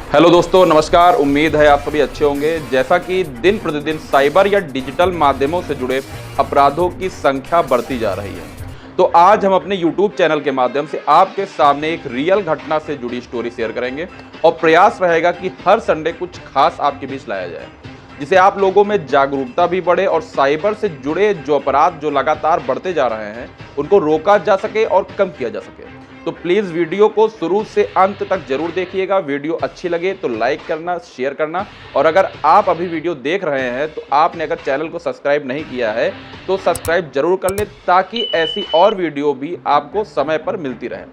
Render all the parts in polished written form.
Hello दोस्तों, नमस्कार। उम्मीद है आप सभी अच्छे होंगे। जैसा कि दिन प्रतिदिन साइबर या डिजिटल माध्यमों से जुड़े अपराधों की संख्या बढ़ती जा रही है, तो आज हम अपने YouTube चैनल के माध्यम से आपके सामने एक रियल घटना से जुड़ी स्टोरी शेयर करेंगे और प्रयास रहेगा कि हर संडे कुछ खास आपके बीच लाया जाए, जिससे आप लोगों में जागरूकता भी बढ़े और साइबर से जुड़े जो अपराध जो लगातार बढ़ते जा रहे हैं उनको रोका जा सके और कम किया जा सके। तो प्लीज़ वीडियो को शुरू से अंत तक जरूर देखिएगा। वीडियो अच्छी लगे तो लाइक करना, शेयर करना, और अगर आप अभी वीडियो देख रहे हैं तो आपने अगर चैनल को सब्सक्राइब नहीं किया है तो सब्सक्राइब जरूर कर लें, ताकि ऐसी और वीडियो भी आपको समय पर मिलती रहे,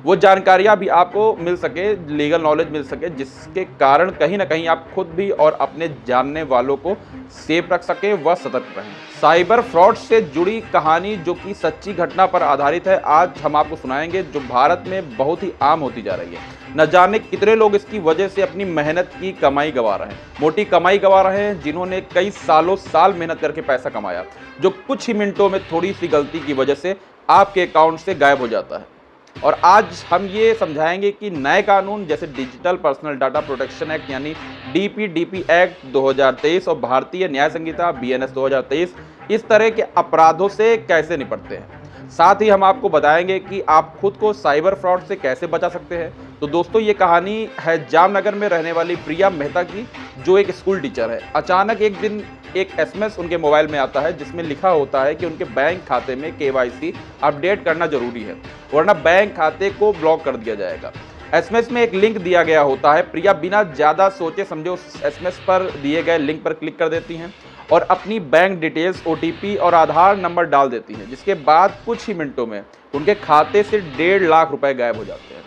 वो जानकारियां भी आपको मिल सके, लीगल नॉलेज मिल सके, जिसके कारण कहीं ना कहीं आप खुद भी और अपने जानने वालों को सेफ रख सकें व सतर्क रहें। साइबर फ्रॉड से जुड़ी कहानी जो कि सच्ची घटना पर आधारित है, आज हम आपको सुनाएंगे, जो भारत में बहुत ही आम होती जा रही है। न जाने कितने लोग इसकी वजह से अपनी मेहनत की कमाई गंवा रहे हैं, मोटी कमाई गंवा रहे हैं, जिन्होंने कई साल मेहनत करके पैसा कमाया, जो कुछ ही मिनटों में थोड़ी सी गलती की वजह से आपके अकाउंट से गायब हो जाता है। और आज हम ये समझाएंगे कि नए कानून जैसे digital personal data protection act यानी डीपीडीपी एक्ट 2023 और भारतीय न्याय संहिता बीएनएस 2023 इस तरह के अपराधों से कैसे निपटते हैं। साथ ही हम आपको बताएंगे कि आप खुद को साइबर फ्रॉड से कैसे बचा सकते हैं। तो दोस्तों, ये कहानी है जामनगर में रहने वाली प्रिया मेहता की, जो एक स्कूल टीचर है। अचानक एक दिन एक एसएमएस उनके मोबाइल में आता है, जिसमें लिखा होता है कि उनके बैंक खाते में केवाईसी अपडेट करना जरूरी है, वरना बैंक खाते को ब्लॉक कर दिया जाएगा। एसएमएस में एक लिंक दिया गया होता है। प्रिया बिना ज़्यादा सोचे समझे उस एसएमएस पर दिए गए लिंक पर क्लिक कर देती हैं और अपनी बैंक डिटेल्स, ओटीपी और आधार नंबर डाल देती हैं, जिसके बाद कुछ ही मिनटों में उनके खाते से 1.5 लाख रुपए गायब हो जाते हैं।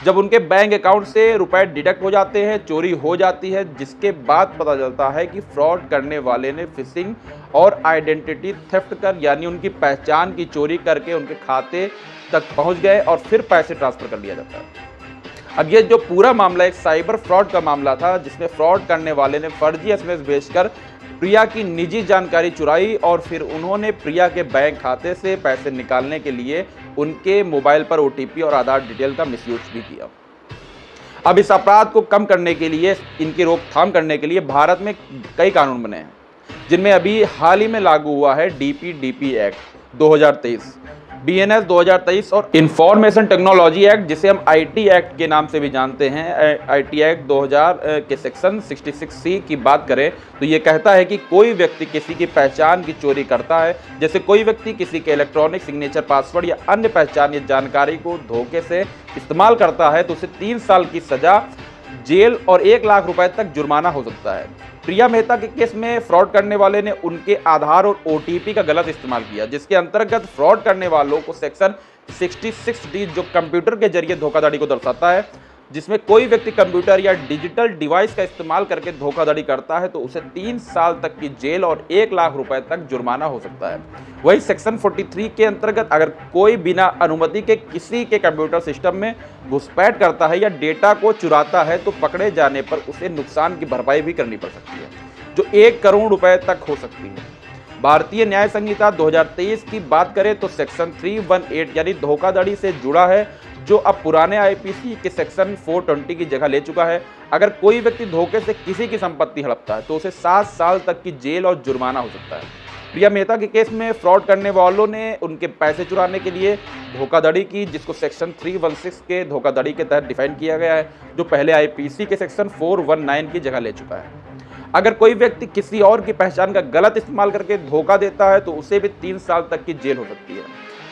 जब उनके बैंक अकाउंट से रुपए डिडक्ट हो जाते हैं, चोरी हो जाती है, जिसके बाद पता चलता है कि फ्रॉड करने वाले ने फिशिंग और आइडेंटिटी थेफ्ट कर यानी उनकी पहचान की चोरी करके उनके खाते तक पहुंच गए और फिर पैसे ट्रांसफर कर लिया जाता है। अब ये जो पूरा मामला एक साइबर फ्रॉड का मामला था, जिसमें फ्रॉड करने वाले ने फर्जी एसएमएस भेजकर प्रिया की निजी जानकारी चुराई और फिर उन्होंने प्रिया के बैंक खाते से पैसे निकालने के लिए उनके मोबाइल पर ओटीपी और आधार डिटेल का मिसयूज भी किया। अब इस अपराध को कम करने के लिए, इनकी रोकथाम करने के लिए भारत में कई कानून बने हैं, जिनमें अभी हाल ही में लागू हुआ है डीपीडीपी एक्ट 2023, बीएनएस 2023 और इंफॉर्मेशन टेक्नोलॉजी एक्ट, जिसे हम आईटी एक्ट के नाम से भी जानते हैं। आईटी एक्ट 2000 के सेक्शन 66C की बात करें तो ये कहता है कि कोई व्यक्ति किसी की पहचान की चोरी करता है, जैसे कोई व्यक्ति किसी के इलेक्ट्रॉनिक सिग्नेचर, पासवर्ड या अन्य पहचान या जानकारी को धोखे से इस्तेमाल करता है, तो उसे 3 साल की सजा, जेल और 1 लाख रुपए तक जुर्माना हो सकता है। प्रिया मेहता के केस में फ्रॉड करने वाले ने उनके आधार और ओटीपी का गलत इस्तेमाल किया, जिसके अंतर्गत फ्रॉड करने वालों को सेक्शन 66D जो कंप्यूटर के जरिए धोखाधड़ी को दर्शाता है, जिसमें कोई व्यक्ति कंप्यूटर या डिजिटल डिवाइस का इस्तेमाल करके धोखाधड़ी करता है तो उसे 3 साल तक की जेल और 1 लाख रुपए तक जुर्माना हो सकता है। वही सेक्शन 43 के अंतर्गत अगर कोई बिना अनुमति के किसी के कंप्यूटर सिस्टम में घुसपैठ करता है या डेटा को चुराता है तो पकड़े जाने पर उसे नुकसान की भरपाई भी करनी पड़ सकती है, जो 1 करोड़ रुपए तक हो सकती है। भारतीय न्याय संहिता 2023 की बात करें तो सेक्शन 318 यानी धोखाधड़ी से जुड़ा है, जो अब पुराने आईपीसी के सेक्शन 420 की जगह ले चुका है। अगर कोई व्यक्ति धोखे से किसी की संपत्ति हड़पता है तो उसे 7 साल तक की जेल और जुर्माना हो सकता है। प्रिया मेहता के केस में फ्रॉड करने वालों ने उनके पैसे चुराने के लिए धोखाधड़ी की, जिसको सेक्शन 316 के धोखाधड़ी के तहत डिफाइन किया गया है, जो पहले आईपीसी के सेक्शन 419 की जगह ले चुका है। अगर कोई व्यक्ति किसी और की पहचान का गलत इस्तेमाल करके धोखा देता है तो उसे भी 3 साल तक की जेल हो सकती है।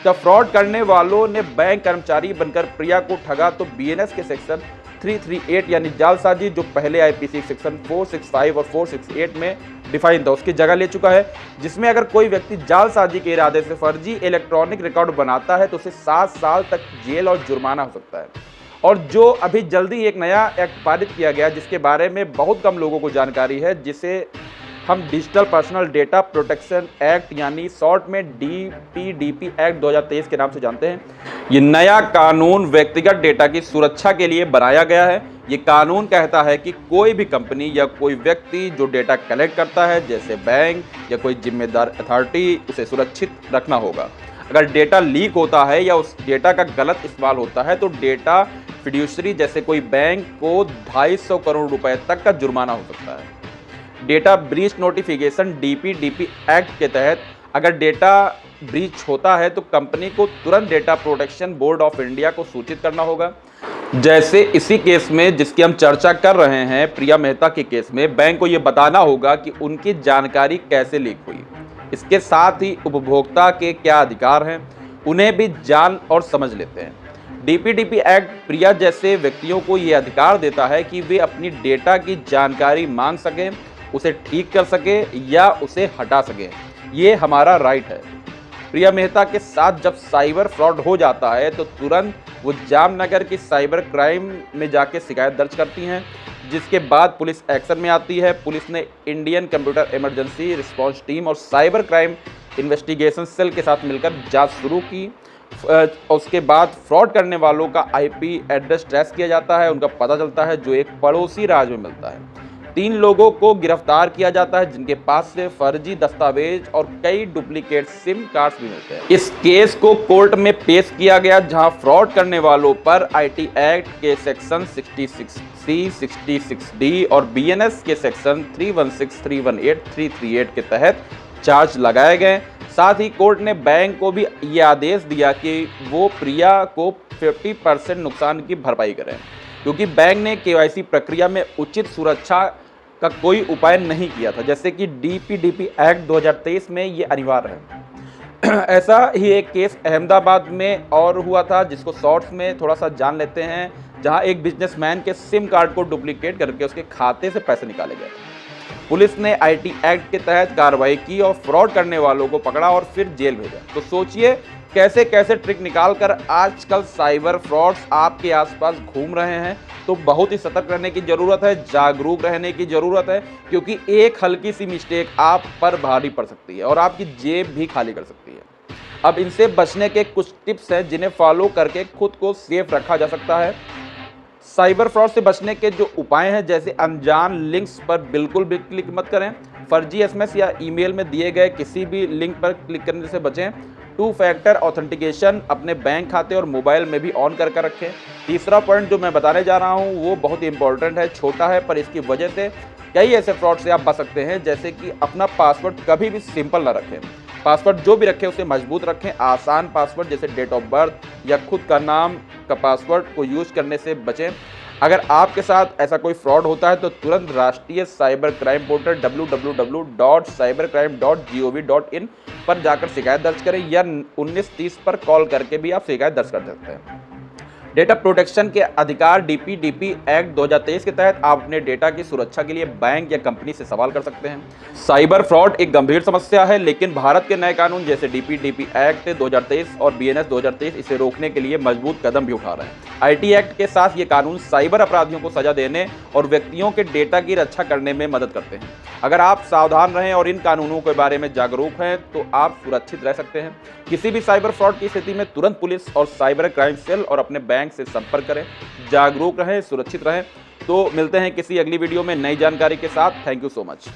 जब फ्रॉड करने वालों ने बैंक कर्मचारी बनकर प्रिया को ठगा तो बीएनएस के सेक्शन 338 यानी जालसाजी, जो पहले आईपीसी सेक्शन 465 और 468 में डिफाइन था, उसकी जगह ले चुका है, जिसमें अगर कोई व्यक्ति जालसाजी के इरादे से फर्जी इलेक्ट्रॉनिक रिकॉर्ड बनाता है तो उसे 7 साल तक जेल और जुर्माना हो सकता है। और जो अभी जल्दी एक नया एक्ट पारित किया गया, जिसके बारे में बहुत कम लोगों को जानकारी है, जिसे हम digital personal data protection act यानी शॉर्ट में डीपीडीपी एक्ट 2023 के नाम से जानते हैं। ये नया कानून व्यक्तिगत डेटा की सुरक्षा के लिए बनाया गया है। ये कानून कहता है कि कोई भी कंपनी या कोई व्यक्ति जो डेटा कलेक्ट करता है, जैसे बैंक या कोई जिम्मेदार अथॉरिटी, उसे सुरक्षित रखना होगा। अगर डेटा लीक होता है या उस डेटा का गलत इस्तेमाल होता है तो डेटा फिड्यूशरी जैसे कोई बैंक को 250 करोड़ रुपए तक का जुर्माना हो सकता है। Data breach notification DPDP act के तहत अगर डेटा ब्रीच होता है तो कंपनी को तुरंत data protection board of India को सूचित करना होगा। जैसे इसी केस में जिसकी हम चर्चा कर रहे हैं, प्रिया मेहता के केस में, बैंक को यह बताना होगा कि उनकी जानकारी कैसे लीक हुई। इसके साथ ही उपभोक्ता के क्या अधिकार हैं उन्हें भी जान और समझ लेते हैं। डीपीडीपी एक्ट प्रिया जैसे व्यक्तियों को ये अधिकार देता है कि वे अपनी डेटा की जानकारी मांग सकें, उसे ठीक कर सकें या उसे हटा सकें। ये हमारा राइट है। प्रिया मेहता के साथ जब साइबर फ्रॉड हो जाता है तो तुरंत वो जामनगर की साइबर क्राइम में जाके शिकायत दर्ज करती हैं, जिसके बाद पुलिस एक्शन में आती है। पुलिस ने Indian computer emergency response team और साइबर क्राइम इन्वेस्टिगेशन सेल के साथ मिलकर जांच शुरू की। उसके बाद फ्रॉड करने वालों का आईपी एड्रेस ट्रेस किया जाता है, उनका पता चलता है जो एक पड़ोसी राज्य में मिलता है। 3 लोगों को गिरफ्तार किया जाता है जिनके पास से फर्जी दस्तावेज और कई डुप्लीकेट सिम कार्ड्स भी मिलते हैं। इस केस को कोर्ट में पेश किया गया जहां फ्रॉड करने वालों पर आईटी एक्ट के सेक्शन 66C, 66D और बीएनएस के सेक्शन 316, 318, 338 के तहत चार्ज लगाए गए। साथ ही कोर्ट ने बैंक को भी ये आदेश दिया कि वो प्रिया को 50% नुकसान की भरपाई करें, क्योंकि बैंक ने केवाईसी प्रक्रिया में उचित सुरक्षा का कोई उपाय नहीं किया था, जैसे कि डीपीडीपी एक्ट 2023 में ये अनिवार्य है। ऐसा ही एक केस अहमदाबाद में और हुआ था, जिसको शॉर्ट्स में थोड़ा सा जान लेते हैं, जहां एक बिजनेसमैन के सिम कार्ड को डुप्लीकेट करके उसके खाते से पैसे निकाले गए। पुलिस ने आईटी एक्ट के तहत कार्रवाई की और फ्रॉड करने वालों को पकड़ा और फिर जेल भेजा। तो सोचिए कैसे कैसे ट्रिक निकालकर आजकल साइबर फ्रॉड्स आपके आसपास घूम रहे हैं। तो बहुत ही सतर्क रहने की ज़रूरत है, जागरूक रहने की ज़रूरत है, क्योंकि एक हल्की सी मिस्टेक आप पर भारी पड़ सकती है और आपकी जेब भी खाली कर सकती है। अब इनसे बचने के कुछ टिप्स हैं जिन्हें फॉलो करके खुद को सेफ रखा जा सकता है। साइबर फ्रॉड से बचने के जो उपाय हैं, जैसे अनजान लिंक्स पर बिल्कुल भी क्लिक मत करें। फर्जी एसएमएस या ईमेल में दिए गए किसी भी लिंक पर क्लिक करने से बचें। 2 फैक्टर ऑथेंटिकेशन अपने बैंक खाते और मोबाइल में भी ऑन करके रखें। तीसरा पॉइंट जो मैं बताने जा रहा हूँ वो बहुत ही इंपॉर्टेंट है, छोटा है पर इसकी वजह से कई ऐसे फ्रॉड से आप बच सकते हैं, जैसे कि अपना पासवर्ड कभी भी सिंपल ना रखें। पासवर्ड जो भी रखें उसे मजबूत रखें। आसान पासवर्ड जैसे डेट ऑफ बर्थ या खुद का नाम का पासवर्ड को यूज़ करने से बचें। अगर आपके साथ ऐसा कोई फ्रॉड होता है तो तुरंत राष्ट्रीय साइबर क्राइम पोर्टल www.cybercrime.gov.in पर जाकर शिकायत दर्ज करें या 1930 पर कॉल करके भी आप शिकायत दर्ज कर सकते हैं। डेटा प्रोटेक्शन के अधिकार डीपीडीपी एक्ट 2023 के तहत आप अपने डेटा की सुरक्षा के लिए बैंक या कंपनी से सवाल कर सकते हैं। साइबर फ्रॉड एक गंभीर समस्या है, लेकिन भारत के नए कानून जैसे डीपीडीपी एक्ट 2023 और बीएनएस 2023 इसे रोकने के लिए मजबूत कदम भी उठा रहे हैं। आईटी एक्ट के साथ ये कानून साइबर अपराधियों को सजा देने और व्यक्तियों के डेटा की रक्षा करने में मदद करते हैं। अगर आप सावधान रहें और इन कानूनों के बारे में जागरूक हैं तो आप सुरक्षित रह सकते हैं। किसी भी साइबर फ्रॉड की स्थिति में तुरंत पुलिस और साइबर क्राइम सेल और अपने बैंक से संपर्क करें। जागरूक रहें, सुरक्षित रहें। तो मिलते हैं किसी अगली वीडियो में नई जानकारी के साथ। Thank you so much.